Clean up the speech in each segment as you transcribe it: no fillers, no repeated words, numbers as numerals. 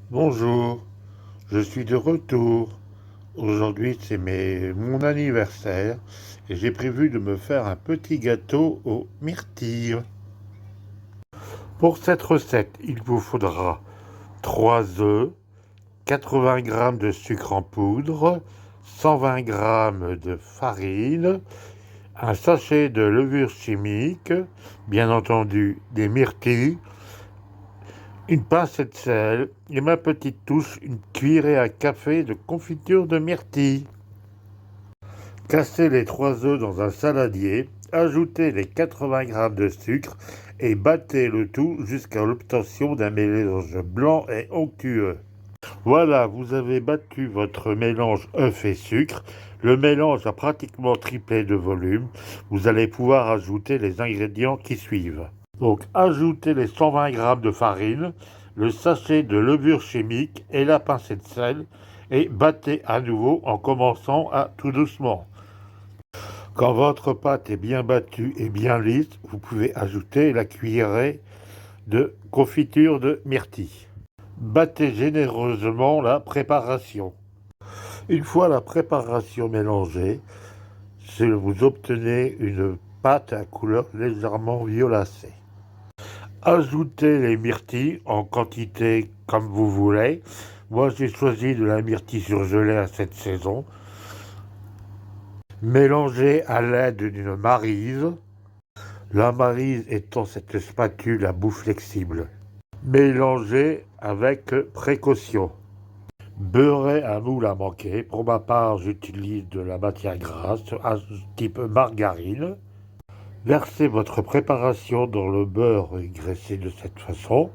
Bonjour, je suis de retour. Aujourd'hui, c'est mon anniversaire et j'ai prévu de me faire un petit gâteau aux myrtilles. Pour cette recette, il vous faudra 3 œufs, 80 g de sucre en poudre, 120 g de farine, un sachet de levure chimique, bien entendu des myrtilles, une pincée de sel et ma petite touche, une cuillerée à café de confiture de myrtille. Cassez les 3 œufs dans un saladier, ajoutez les 80 g de sucre et battez le tout jusqu'à l'obtention d'un mélange blanc et onctueux. Voilà, vous avez battu votre mélange œuf et sucre. Le mélange a pratiquement triplé de volume. Vous allez pouvoir ajouter les ingrédients qui suivent. Donc, ajoutez les 120 g de farine, le sachet de levure chimique et la pincée de sel et battez à nouveau en commençant à tout doucement. Quand votre pâte est bien battue et bien lisse, vous pouvez ajouter la cuillerée de confiture de myrtille. Battez généreusement la préparation. Une fois la préparation mélangée, vous obtenez une pâte à couleur légèrement violacée. Ajoutez les myrtilles en quantité comme vous voulez. Moi, j'ai choisi de la myrtille surgelée à cette saison. Mélangez à l'aide d'une maryse. La maryse étant cette spatule à bout flexible. Mélangez avec précaution. Beurrez un moule à manquer. Pour ma part, j'utilise de la matière grasse, type margarine. Versez votre préparation dans le beurre graissé de cette façon.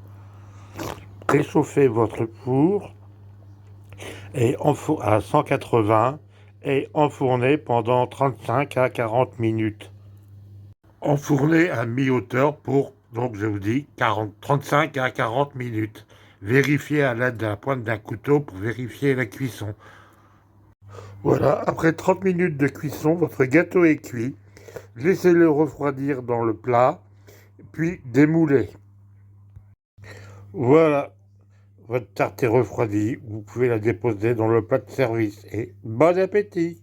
Préchauffez votre four à 180 et enfournez pendant 35 à 40 minutes. Enfournez à mi-hauteur pour, donc je vous dis, 35 à 40 minutes. Vérifiez à l'aide de la pointe d'un couteau pour vérifier la cuisson. Voilà, après 30 minutes de cuisson, votre gâteau est cuit. Laissez-le refroidir dans le plat, puis démoulez. Voilà, votre tarte est refroidie. Vous pouvez la déposer dans le plat de service. Et bon appétit!